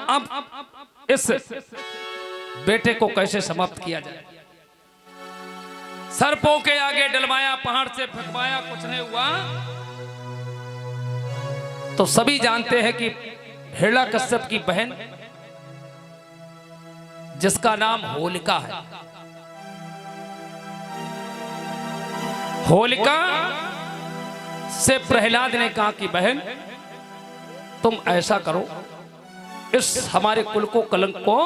अब इस बेटे को कैसे समाप्त किया जाए। सर्पों के आगे डलवाया, पहाड़ से फेंकवाया, कुछ नहीं हुआ। तो सभी जानते हैं कि हिरण्यकश्यप की बहन जिसका नाम होलिका है, होलिका से प्रहलाद ने कहा कि बहन तुम ऐसा करो, इस हमारे कुल को, कलंक को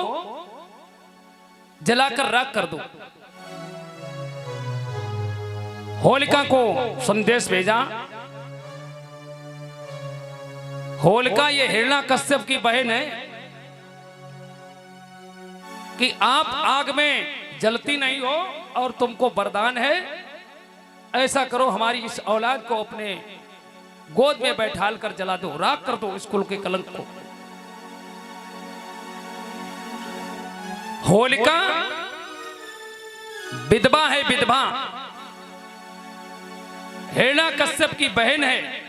जलाकर राख कर दो। होलिका को संदेश भेजा। होलिका ये हिरण्यकश्यप की बहन है कि आप आग में जलती नहीं हो और तुमको वरदान है, ऐसा करो हमारी इस औलाद को अपने गोद में बैठाल कर जला दो, राख कर दो इस कुल के कलंक को। होलिका विधवा है, विधवा हिरण्यकश्यप की बहन है।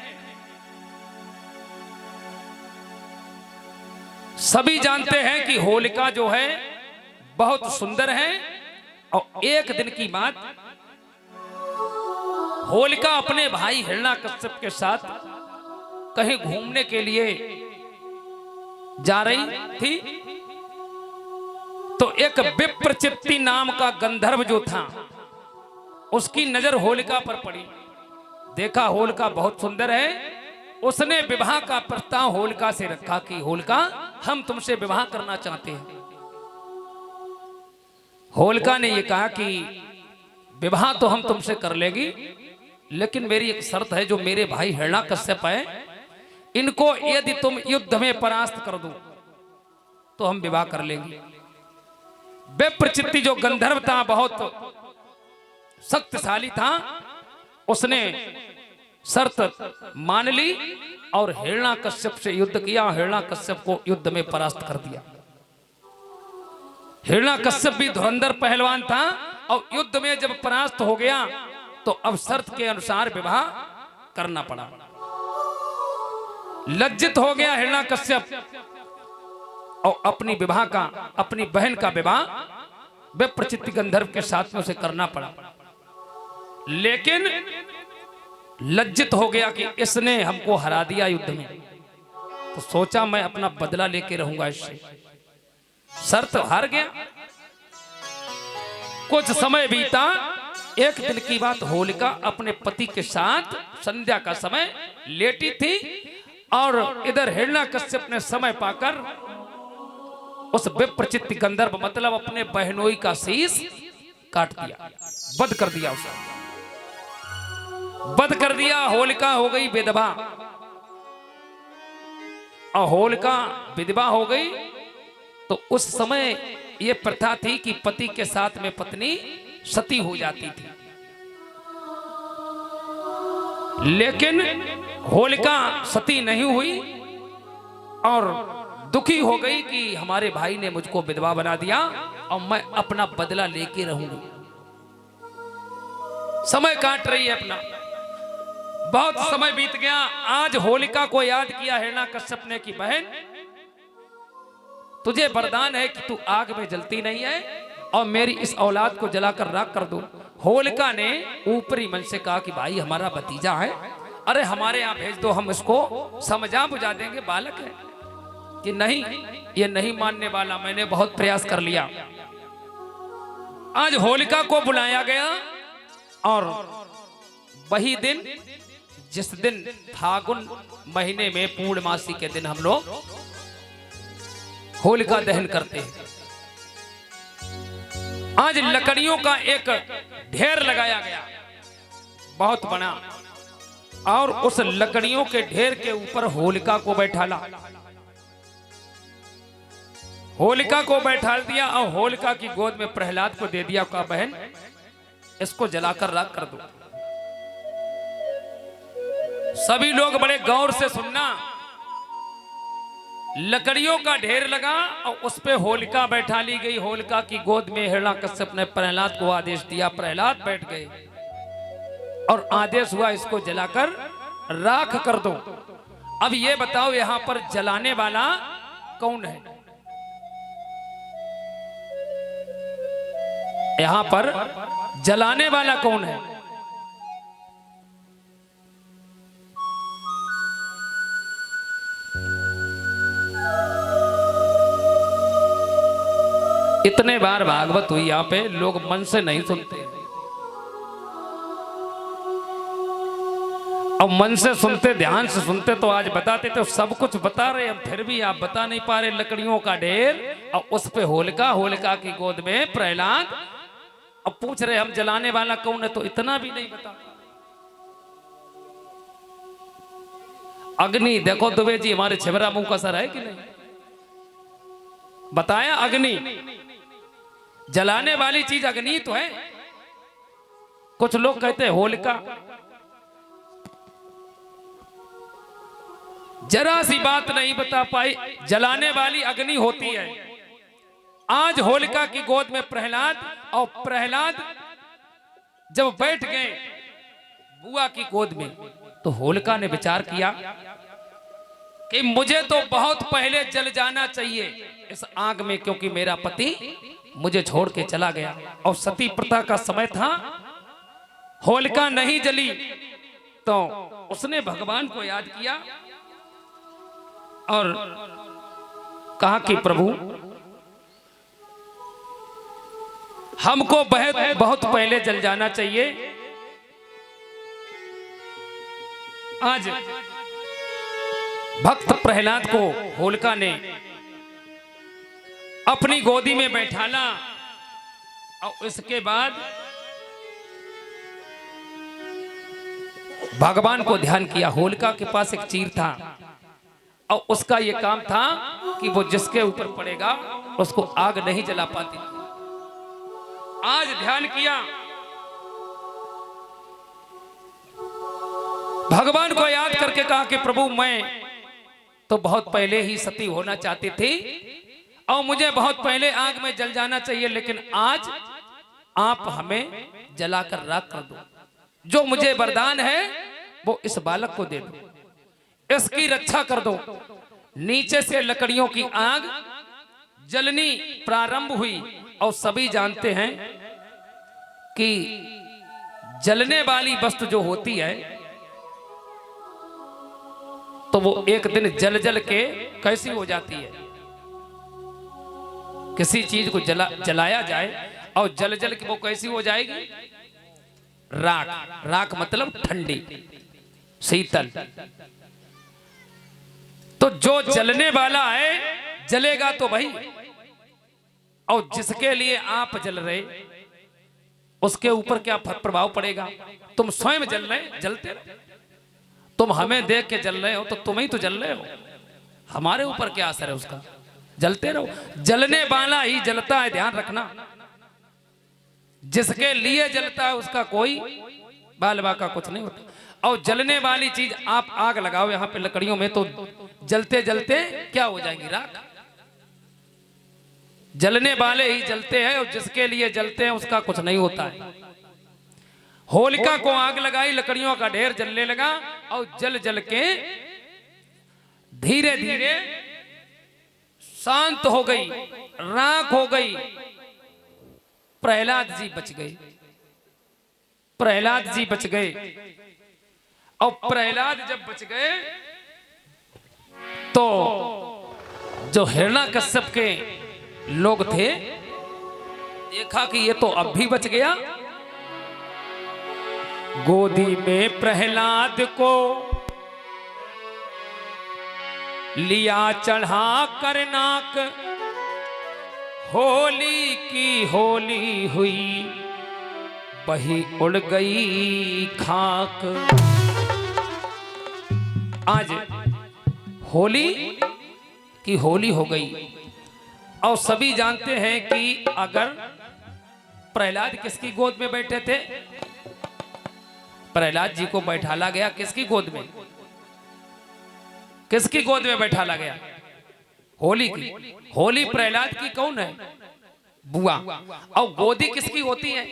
सभी जानते हैं कि होलिका जो है बहुत सुंदर है। और एक दिन की बात, होलिका अपने भाई हिरण्यकश्यप के साथ कहीं घूमने के लिए जा रही थी, तो एक विप्रचित्ति नाम का गंधर्व जो था उसकी नजर होलिका पर पड़ी। देखा होलिका बहुत सुंदर है, उसने विवाह का प्रस्ताव होलिका से रखा कि होलिका हम तुमसे विवाह करना चाहते हैं। होलिका ने यह कहा कि विवाह तो हम तुमसे कर लेंगी, लेकिन मेरी एक शर्त है, जो मेरे भाई हिरण्यकश्यप है इनको यदि तुम युद्ध में परास्त कर दो तो हम विवाह कर लेंगे। विप्रचित्ति जो गंधर्व था बहुत शक्तिशाली था, उसने शर्त मान ली और हिरण्यकश्यप से युद्ध किया। हिरण्यकश्यप को युद्ध में परास्त कर दिया। हिरण्यकश्यप भी धुरंधर पहलवान था और युद्ध में जब परास्त हो गया तो अब शर्त के अनुसार विवाह करना पड़ा। लज्जित हो गया हिरण्यकश्यप और अपनी विवाह का, अपनी बहन का विवाह विप्रचित्ति गंधर्व के साथ में उसे करना पड़ा। लेकिन लज्जित हो गया कि इसने हमको हरा दिया युद्ध में, तो सोचा मैं अपना बदला लेके रहूंगा इससे। शर्त हार गया। कुछ समय बीता। एक दिन की बात, होलिका अपने पति के साथ संध्या का समय लेटी थी और इधर हिरण्यकश्यप ने समय पाकर उस विप्रचित्ति गंधर्व मतलब अपने बहनोई का शीश काट दिया, वध कर दिया, उसे वध कर दिया। होलिका हो गई विधवा। और होलिका विधवा हो गई तो उस समय यह प्रथा थी कि पति के साथ में पत्नी सती हो जाती थी। लेकिन होलिका सती नहीं हुई और दुखी हो गई कि हमारे भाई ने मुझको विधवा बना दिया और मैं अपना बदला लेके रहूंगी। समय काट रही है अपना। बहुत समय बीत गया। आज होलिका को याद किया हिरण्यकश्यप ने कि बहन तुझे वरदान है कि तू आग में जलती नहीं है और मेरी इस औलाद को जलाकर राख कर दो। होलिका ने ऊपरी मन से कहा कि भाई हमारा भतीजा है, अरे हमारे यहाँ भेज दो, हम इसको समझा बुझा देंगे, बालक है। कि नहीं, ये नहीं मानने वाला, मैंने बहुत प्रयास कर लिया। आज होलिका को बुलाया गया और वही दिन जिस दिन फागुन महीने में पूर्णमासी के दिन हम लोग होलिका दहन करते हैं, आज लकड़ियों का एक ढेर लगाया गया बहुत बड़ा, और उस लकड़ियों के ढेर के ऊपर होलिका को बैठाला। होलिका को बैठा दिया और होलिका की गोद में प्रहलाद को दे दिया, कहा बहन इसको जलाकर राख कर दो। सभी लोग बड़े गौर से सुनना। लकड़ियों का ढेर लगा और उस पे होलिका बैठा ली गई। होलिका की गोद में हिरण्यकश्यप ने प्रहलाद को आदेश दिया, प्रहलाद बैठ गए और आदेश हुआ इसको जलाकर राख कर दो। अब ये बताओ यहां पर जलाने वाला कौन है? यहां पर जलाने वाला कौन है? इतने बार भागवत हुई यहां पे, लोग मन से नहीं सुनते। अब मन से सुनते, ध्यान से सुनते तो आज बताते, तो सब कुछ बता रहे हम, फिर भी आप बता नहीं पा रहे। लकड़ियों का ढेर और उस पे होलिका, होलिका की गोद में प्रहलाद। अब पूछ रहे हम जलाने वाला कौन है, तो इतना भी नहीं बता। अग्नि, देखो दुबे जी हमारे छिबरा मुंह का सर है कि नहीं? बताया अग्नि, जलाने वाली चीज अग्नि तो है। कुछ लोग कहते हैं होलिका, जरा सी बात नहीं बता पाई, जलाने वाली अग्नि होती है। आज होलिका की गोद में प्रहलाद, और प्रहलाद जब बैठ गए बुआ की गोद में, तो होलिका ने विचार किया कि मुझे तो बहुत पहले जल जाना चाहिए इस आग में, क्योंकि मेरा पति मुझे छोड़ के चला गया और सती प्रथा का समय था। होलिका नहीं जली तो उसने भगवान को याद किया और कहा कि प्रभु हमको बहुत पहले जल जाना चाहिए। आज भक्त प्रहलाद को होलिका ने अपनी गोदी में बैठाला और इसके बाद भगवान को ध्यान किया। होलिका के पास एक चीर था और उसका यह काम था कि वो जिसके ऊपर पड़ेगा उसको आग नहीं जला पाती। आज ध्यान किया, भगवान को याद करके कहा कि प्रभु मैं तो बहुत पहले ही सती होना चाहती थी और मुझे बहुत पहले आग में जल जाना चाहिए, लेकिन आज आप हमें जलाकर राख कर दो। जो मुझे वरदान है वो इस बालक को दे दो, इसकी रक्षा कर दो। नीचे से लकड़ियों की आग जलनी प्रारंभ हुई और सभी जानते हैं कि जलने वाली वस्तु जो होती है तो वो एक दिन जल जल के कैसी हो जाती है। किसी चीज को जलाया जाए और जल जल के वो कैसी हो जाएगी? राख। राख मतलब ठंडी, शीतल। तो जो जलने वाला है जलेगा तो भाई, और जिसके लिए आप जल रहे उसके ऊपर क्या प्रभाव पड़ेगा? तुम स्वयं जल रहे, जलते रहो। तुम हमें देख के जल रहे हो तो तुम ही तो जल रहे हो, हमारे ऊपर क्या असर है उसका? जलते रहो। जलने वाला ही जलता है, ध्यान रखना। जिसके लिए जलता है उसका कोई बाल बाका कुछ नहीं होता। और जलने वाली चीज, आप आग लगाओ यहां पे लकड़ियों में तो जलते जलते क्या हो जाएंगी? राख। जलने वाले ही जलते हैं और जिसके लिए जलते हैं उसका कुछ नहीं होता है। होलिका को आग लगाई, लकड़ियों का ढेर जलने लगा और जल जल के धीरे धीरे शांत हो गई, राख हो गई। प्रहलाद जी बच गए, प्रहलाद जी बच गए। और प्रहलाद जब बच गए तो जो हिरण्यकश्यप के लोग थे देखा कि ये तो अब भी बच गया। गोदी में प्रहलाद को लिया चढ़ा कर नाक, होली की होली हुई वही उड़ गई खाक। आज होली की होली हो गई और सभी जानते हैं कि अगर प्रहलाद किसकी गोद में बैठे थे? प्रहलाद जी को बैठाला गया किसकी गोद में? किसकी गोद में बैठाला गया? होली की। होली प्रहलाद की कौन है? बुआ। और गोदी किसकी होती है?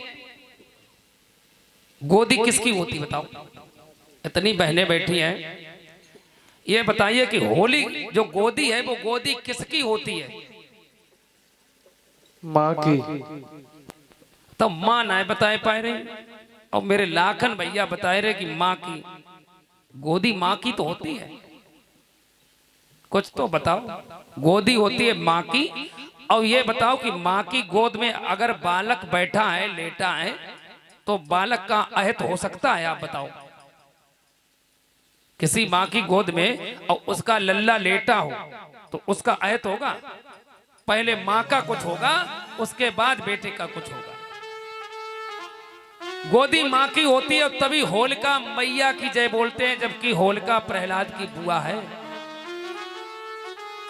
गोदी किसकी होती बताओ? इतनी बहनें बैठी हैं, ये बताइए कि होली जो गोदी है वो गोदी किसकी होती है? माँ की। तो माँ ना बताए पाए रहे, और मेरे लाखन भैया बताए रहे कि माँ की। गोदी माँ की तो होती है, कुछ तो बताओ। गोदी होती है माँ की। और ये बताओ कि माँ की गोद में अगर बालक बैठा है, लेटा है, तो बालक का अहित हो सकता है? आप बताओ। किसी माँ की गोद में और उसका लल्ला लेटा हो तो उसका अहित होगा? पहले माँ का कुछ होगा, उसके बाद बेटे का कुछ होगा। गोदी माँ की होती है, तभी होलिका मैया की जय बोलते हैं, जबकि होलिका प्रहलाद की बुआ है।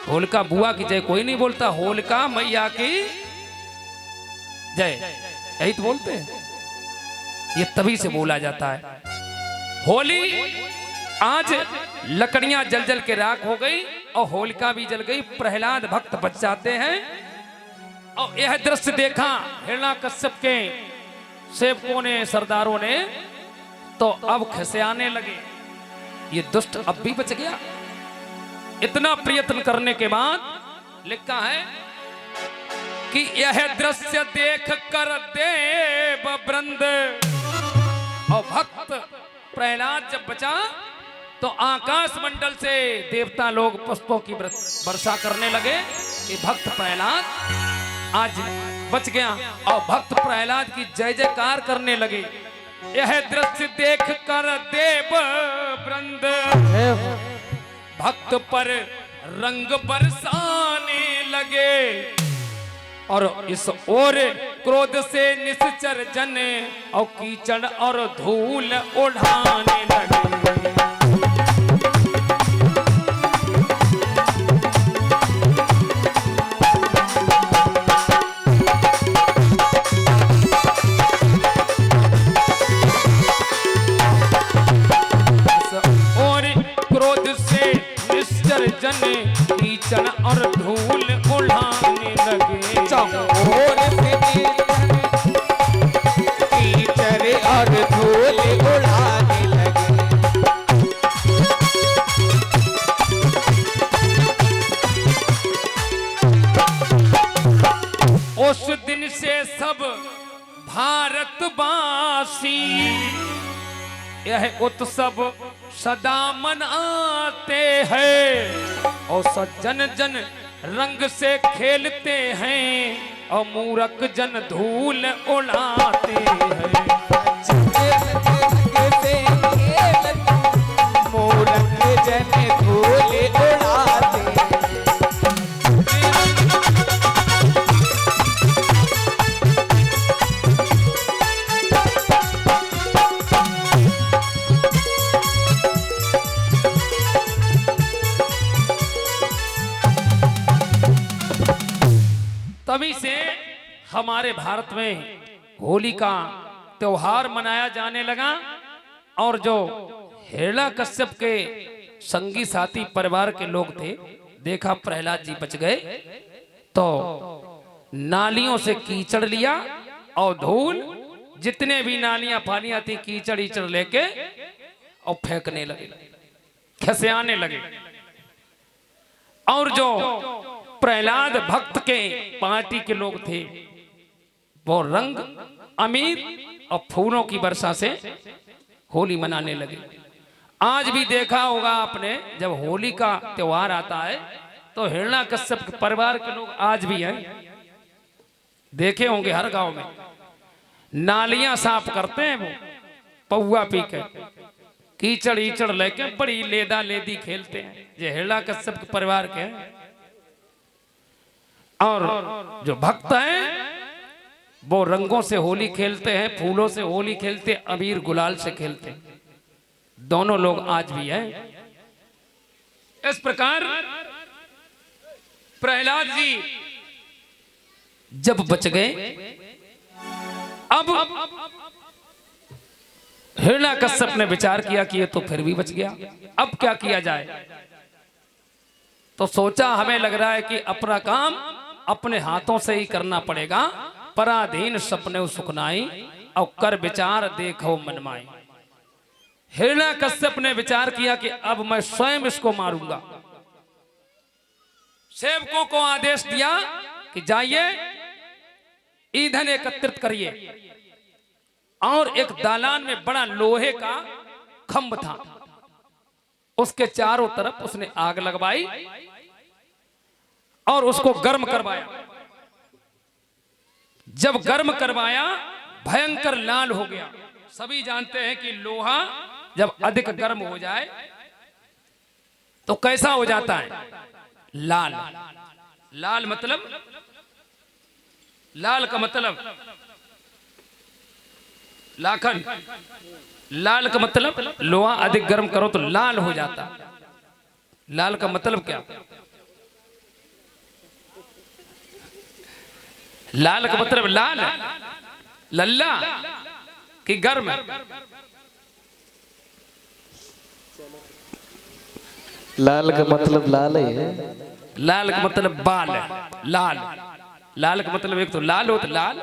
होलिका बुआ की जय कोई नहीं बोलता, होलिका मैया की जय, यही तो बोलते हैं। ये तभी से बोला जाता है। होली आज लकड़ियां जल जल के राख हो गई और होलिका भी जल गई, प्रहलाद भक्त बच जाते हैं। और यह दृश्य देखा हिरण्याकश्यप के सेवकों ने, सरदारों ने, तो अब खिसियाने लगे, ये दुष्ट अब भी बच गया। इतना प्रयत्न करने के बाद लिखा है कि यह दृश्य देख कर देव वृंद और भक्त प्रहलाद जब बचा तो आकाश मंडल से देवता लोग पुष्पों की वर्षा करने लगे कि भक्त प्रहलाद आज बच गया, और भक्त प्रहलाद की जय जयकार करने लगे। यह दृश्य देख कर देव वृंद भक्त पर रंग बरसाने लगे, और इस ओर क्रोध से निश्चर जन और कीचड़ और धूल उड़ाने लगे। और क्रोध से निश्चर जन कीचड़ और धूल उड़ाने लगे। और कीचड़ और धूल उड़ाने लगे। उस दिन से सब भारतवासी यह उत्सव सदा मनाते हैं, और सज्जन जन रंग से खेलते हैं और मूर्ख जन धूल उड़ाते हैं। मूर्ख जन धूल उड़ाते हैं। तभी से हमारे भारत में होली का त्योहार मनाया जाने लगा। और जो हिरण्याकश्यप के संगी साथी परिवार के लोग थे, देखा प्रहलाद जी बच गए, तो नालियों से कीचड़ लिया और धूल, जितने भी नालियां पानियां थी, कीचड़ ईचड़ लेके और फेंकने लगे, खिसियाने लगे। और जो प्रहलाद भक्त के पार्टी के लोग थे, वो रंग, अमीर और फूलों की वर्षा से होली मनाने लगे। आज भी देखा होगा आपने, जब होली का त्योहार आता है तो हिरण्याकश्यप के परिवार के लोग आज भी हैं, देखे होंगे हर गांव में नालियां साफ करते हैं, वो पौआ पी के कीचड़ ईचड़ लेके बड़ी लेदा लेदी खेलते हैं। ये हिरण्याकश्यप के परिवार के हैं। और जो भक्त हैं वो रंगों से होली खेलते हैं, फूलों से होली खेलते, अबीर गुलाल से खेलते हैं। दोनों लोग आज भी हैं। इस प्रकार प्रहलाद जी जब बच गए, अब हिरण्याकश्यप ने विचार किया कि ये तो फिर भी बच गया, अब क्या किया जाए। तो सोचा, हमें लग रहा है कि अपना काम अपने हाथों से ही करना पड़ेगा। पराधीन सपने सुखनाई और कर विचार देखो मनमाई। हिरण्याकश्यप ने विचार किया कि अब मैं स्वयं इसको मारूंगा। सेवकों को आदेश दिया कि जाइए ईंधन एकत्रित करिए, और एक दालान में बड़ा लोहे का खंभ था, उसके चारों तरफ उसने आग लगवाई और उसको गर्म करवाया। जब गर्म करवाया भयंकर लाल हो गया। सभी जानते हैं कि लोहा जब अधिक गर्म हो जाए तो कैसा हो जाता है? लाल। लाल मतलब, लाल का मतलब लाखन, लाल का मतलब लोहा अधिक गर्म करो तो लाल हो जाता। लाल का मतलब क्या? लाल का मतलब लाल, लल्ला कि गर्म? लाल का मतलब लाल ही है। लाल का मतलब बाल, लाल। लाल का मतलब एक तो लाल हो तो लाल,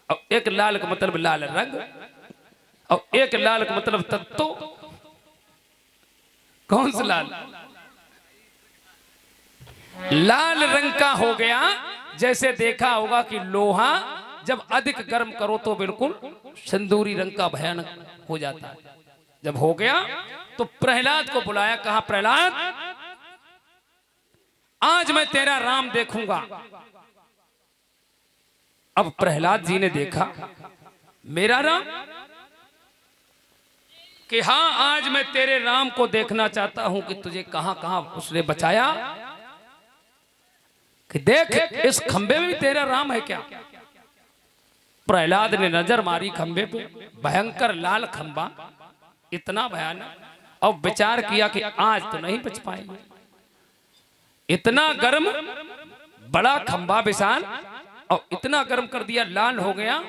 और एक लाल का मतलब लाल रंग, और एक लाल का मतलब तत्तो। कौन सा लाल? लाल रंग का हो गया। जैसे देखा होगा कि लोहा जब अधिक गर्म करो तो बिल्कुल सिंदूरी रंग का भयानक हो जाता है। जब हो गया तो प्रहलाद को बुलाया, कहा प्रहलाद आज मैं तेरा राम देखूंगा। अब प्रहलाद जी ने देखा मेरा राम, कि हां आज मैं तेरे राम को देखना चाहता हूं कि तुझे कहां कहां उसने बचाया, कि देख इस खंबे में भी तेरा राम है क्या? प्रहलाद ने नजर मारी खंबे पे, भयंकर लाल खंबा, इतना भयानक, और विचार किया कि आज तो नहीं बच पाएंगे। इतना गर्म बड़ा खंबा विशाल, और इतना गर्म कर दिया, लाल हो गया,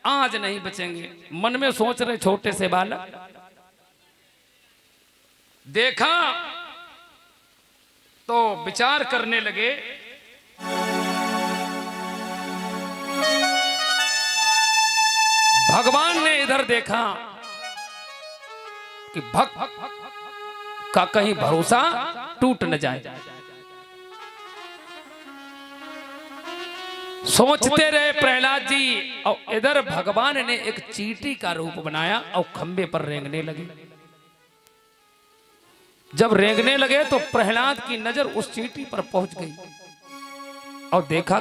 आज नहीं बचेंगे। मन में सोच रहे छोटे से बालक। देखा तो विचार करने लगे, भगवान ने इधर देखा कि भक्त का कहीं भरोसा टूट न जाए। सोचते रहे प्रहलाद जी, और इधर भगवान ने एक चींटी का रूप बनाया और खंबे पर रेंगने लगे। जब रेंगने लगे तो प्रहलाद की नजर उस चींटी पर पहुंच गई, और देखा